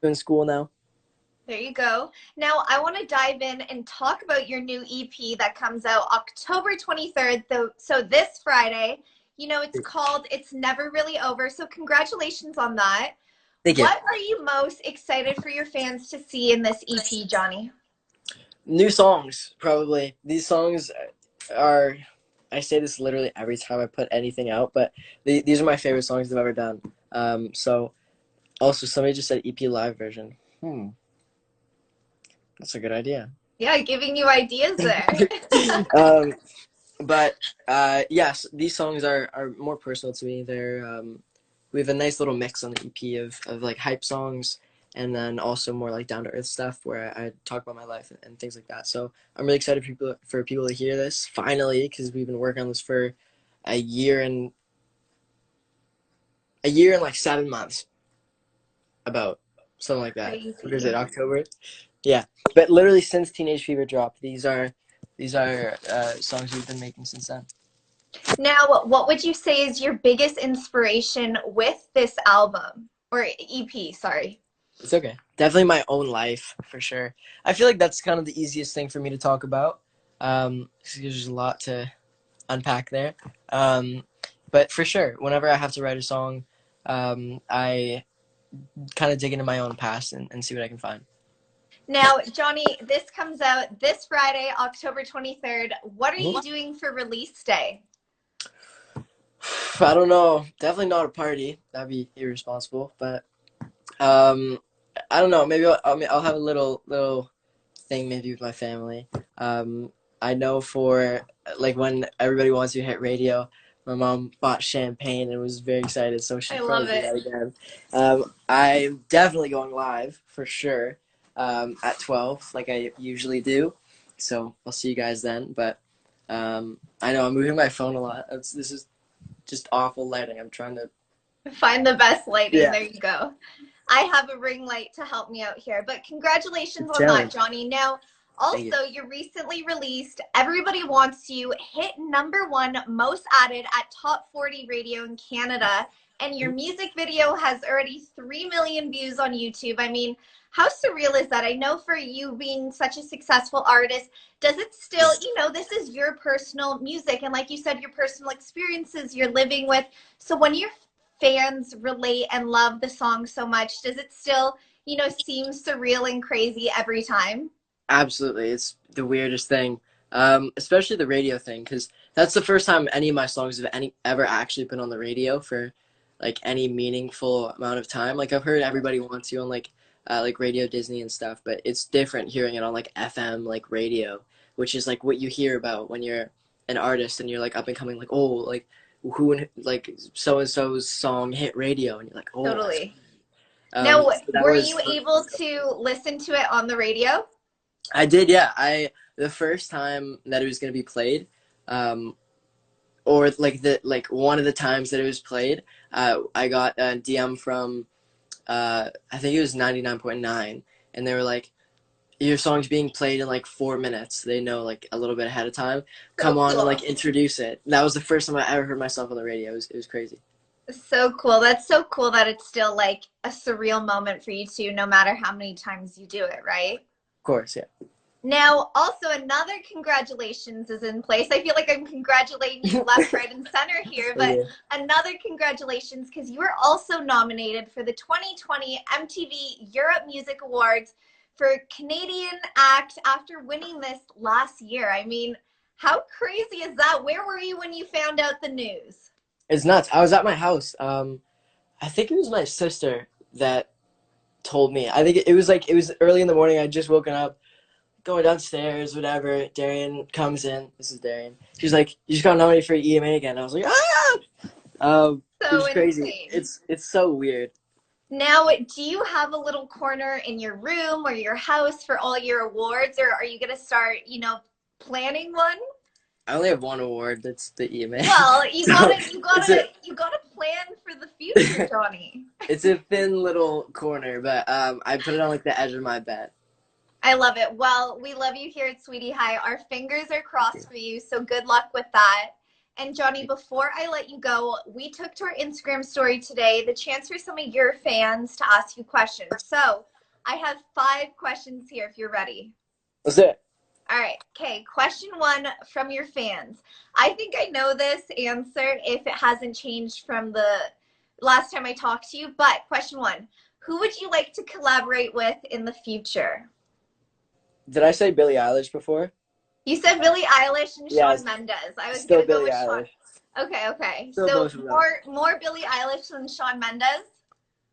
in school now. There you go. Now, I want to dive in and talk about your new EP that comes out October 23rd. So this Friday, it's called It's Never Really Over. So congratulations on that. Thank you. What are you most excited for your fans to see in this EP, Johnny? New songs, probably. These songs are, I say this literally every time I put anything out, but these are my favorite songs I've ever done. So also somebody just said EP live version. That's a good idea. Yeah, giving you ideas there. But yes, these songs are more personal to me. They're we have a nice little mix on the EP of like hype songs, and then also more like down to earth stuff where I talk about my life and things like that. So I'm really excited for people to hear this finally, because we've been working on this for a year and like 7 months, about something like that. Crazy. What is it, October? Yeah, but literally since Teenage Fever dropped, these are songs we've been making since then. Now, what would you say is your biggest inspiration with this album or EP? Sorry. It's okay. Definitely my own life, for sure. I feel like that's kind of the easiest thing for me to talk about. There's a lot to unpack there. But for sure, whenever I have to write a song, I kind of dig into my own past and see what I can find. Now, Johnny, this comes out this Friday, October 23rd. What are you doing for release day? I don't know. Definitely not a party. That'd be irresponsible. But I don't know. Maybe I'll have a little thing maybe with my family. I know for like when everybody wants to hit radio, my mom bought champagne and was very excited, so she'll probably do that again. I'm definitely going live for sure at 12, like I usually do. So I'll see you guys then. But I know I'm moving my phone a lot. This is just awful lighting. I'm trying to find the best lighting. Yeah. There you go. I have a ring light to help me out here, but congratulations on that, Johnny. Now, also, you recently released Everybody Wants You, hit #1 most added at Top 40 radio in Canada, and your music video has already 3 million views on YouTube. I mean, how surreal is that? I know for you being such a successful artist, does it still, this is your personal music, and like you said, your personal experiences you're living with. So when your fans relate and love the song so much, does it still, seem surreal and crazy every time? Absolutely. It's the weirdest thing, especially the radio thing, because that's the first time any of my songs have ever actually been on the radio for like any meaningful amount of time. Like I've heard Everybody Wants You on like Radio Disney and stuff, but it's different hearing it on like FM like radio, which is like what you hear about when you're an artist and you're like up and coming, like, oh, like who like so and so's song hit radio, and you're like, oh, totally. Now, so were you able to listen to it on the radio? I did, yeah. The first time that it was gonna be played, or like one of the times that it was played, I got a DM from I think it was 99.9, and they were like, your song's being played in like 4 minutes. They know like a little bit ahead of time. Come on and like introduce it. And that was the first time I ever heard myself on the radio. It was crazy. So cool. That's so cool that it's still like a surreal moment for you too, no matter how many times you do it, right? Of course, yeah. Now, also another congratulations is in place. I feel like I'm congratulating you left, right, and center here, but another congratulations because you were also nominated for the 2020 MTV Europe Music Awards for Canadian Act after winning this last year. I mean, how crazy is that? Where were you when you found out the news? It's nuts. I was at my house. I think it was my sister that told me. I think it was early in the morning. I had just woken up, going downstairs, whatever. Darian comes in. This is Darian. She's like, you just got nominated for EMA again. I was like, ah! It's crazy. It's so weird. Now, do you have a little corner in your room or your house for all your awards, or are you going to start, planning one? I only have one award. That's the EMA. Well, you gotta plan for the future, Johnny. It's a thin little corner, but I put it on like the edge of my bed. I love it. Well, we love you here at Sweetie High. Our fingers are crossed for you, so good luck with that. And Johnny, before I let you go, we took to our Instagram story today the chance for some of your fans to ask you questions. So I have 5 questions here if you're ready. Let's do it. All right. Okay. Question 1 from your fans. I think I know this answer if it hasn't changed from the last time I talked to you, but question 1, who would you like to collaborate with in the future? Did I say Billie Eilish before? You said Billie Eilish and Shawn Mendes. I was going to go with Shawn. Okay. Still so more Billie Eilish than Shawn Mendes?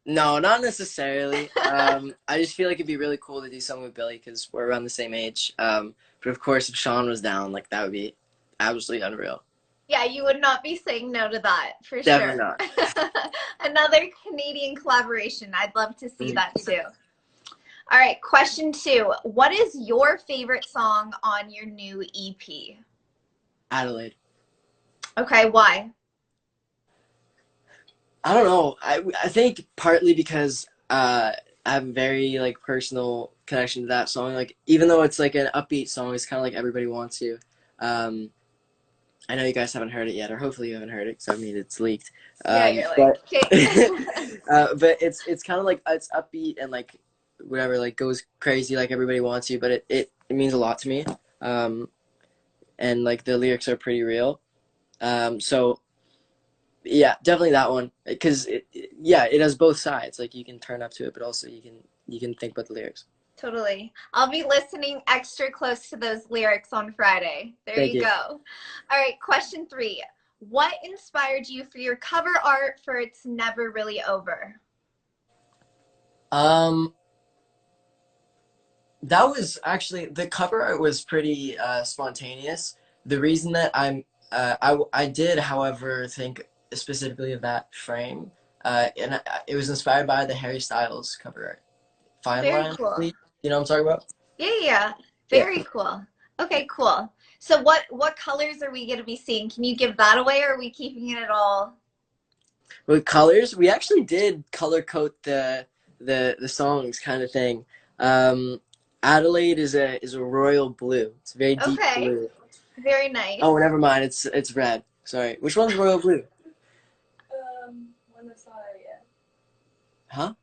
No, not necessarily. I just feel like it'd be really cool to do something with Billie because we're around the same age. But of course, if Shawn was down, like that would be absolutely unreal. Yeah, you would not be saying no to that, for Definitely sure. Definitely not. Another Canadian collaboration. I'd love to see that too. All right, question 2. What is your favorite song on your new EP? Adelaide. Okay, why? I don't know. I think partly because I have a very like personal connection to that song. Like even though it's like an upbeat song, it's kind of like Everybody Wants You. I know you guys haven't heard it yet, or hopefully you haven't heard it, because I mean it's leaked. Yeah, you're like, okay. But it's kind of like it's upbeat and like whatever, like goes crazy like Everybody Wants You. But it means a lot to me, and like the lyrics are pretty real. So yeah, definitely that one, because it has both sides. Like you can turn up to it, but also you can think about the lyrics. Totally. I'll be listening extra close to those lyrics on Friday. There you go. All right, question 3. What inspired you for your cover art for It's Never Really Over? That was actually, the cover art was pretty spontaneous. The reason that I did, however, think specifically of that frame, and it was inspired by the Harry Styles cover art. Fine Line, cool. You know what I'm talking about? Yeah. Very cool. Okay, cool. So what colors are we going to be seeing? Can you give that away, or are we keeping it at all? With colors, we actually did color code the songs kind of thing. Adelaide is a royal blue. It's a very deep blue. Very nice. Oh, never mind. It's red. Sorry. Which one's royal blue? One that's not out yet. Huh?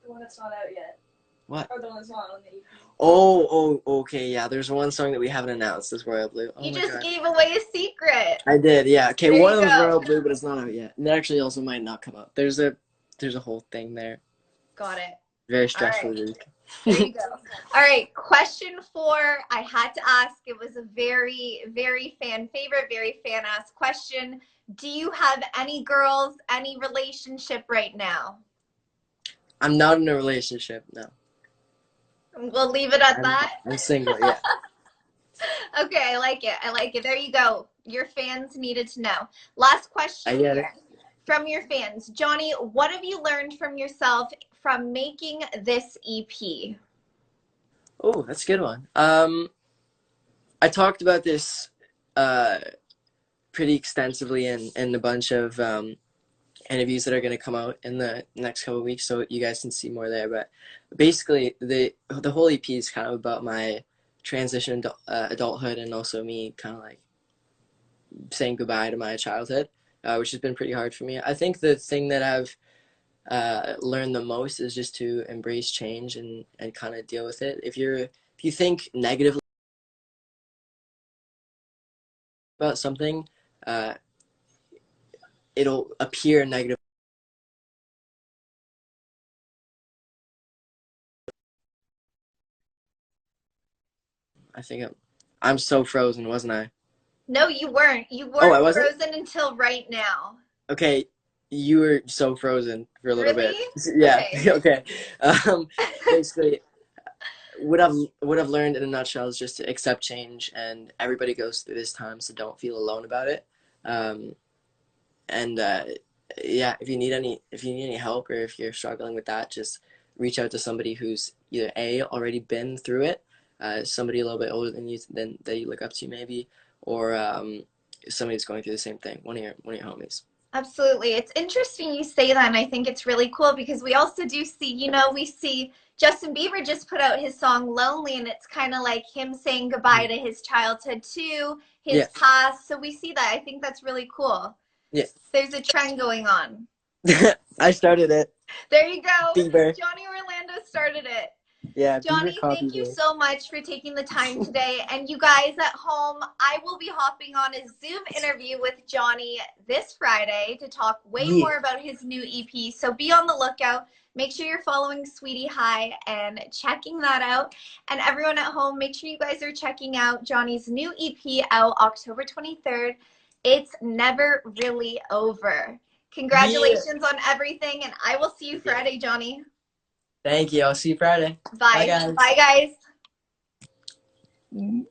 The one that's not out yet. What? Or the one that's not on the EP. Oh, okay, yeah. There's one song that we haven't announced. That's royal blue. Oh, you just gave away a secret. I did, yeah. Okay, one of them's royal blue, but it's not out yet. And that actually also might not come out. There's a whole thing there. Got it. Very stressful week. There you go. All right, question 4. I had to ask. It was a very, very fan favorite, very fan asked question. Do you have any girls, any relationship right now? I'm not in a relationship, no. We'll leave it at that. I'm single, yeah. Okay, I like it. There you go. Your fans needed to know. Last question here from your fans. Johnny, what have you learned from yourself from making this EP? Oh, that's a good one. I talked about this pretty extensively in a bunch of interviews that are going to come out in the next couple of weeks, so you guys can see more there. But basically, the whole EP is kind of about my transition to adulthood, and also me kind of like saying goodbye to my childhood, which has been pretty hard for me. I think the thing that I've learned the most is just to embrace change and kind of deal with it. If you think negatively about something, it'll appear negative. I think I'm so frozen, wasn't I? No, you weren't. You weren't frozen until right now. Okay, you were so frozen for a little bit. Yeah. Okay. Basically, what I've learned in a nutshell is just to accept change, and everybody goes through this time, so don't feel alone about it. Yeah, if you need any help, or if you're struggling with that, just reach out to somebody who's either already been through it, somebody a little bit older than you that you look up to maybe, or somebody that's going through the same thing. One of your homies. Absolutely. It's interesting you say that, and I think it's really cool because we also do see, we see Justin Bieber just put out his song Lonely, and it's kind of like him saying goodbye to his childhood too, his past. So we see that. I think that's really cool. Yeah. There's a trend going on. I started it. There you go. Bieber. Johnny Orlando started it. Yeah, Johnny, thank you so much for taking the time today. And you guys at home, I will be hopping on a Zoom interview with Johnny this Friday to talk way more about his new EP. So be on the lookout. Make sure you're following Sweetie High and checking that out. And everyone at home, make sure you guys are checking out Johnny's new EP out October 23rd. It's Never Really Over. Congratulations on everything, and I will see you Friday, Johnny. Thank you. I'll see you Friday. Bye. Bye, guys. Bye, guys.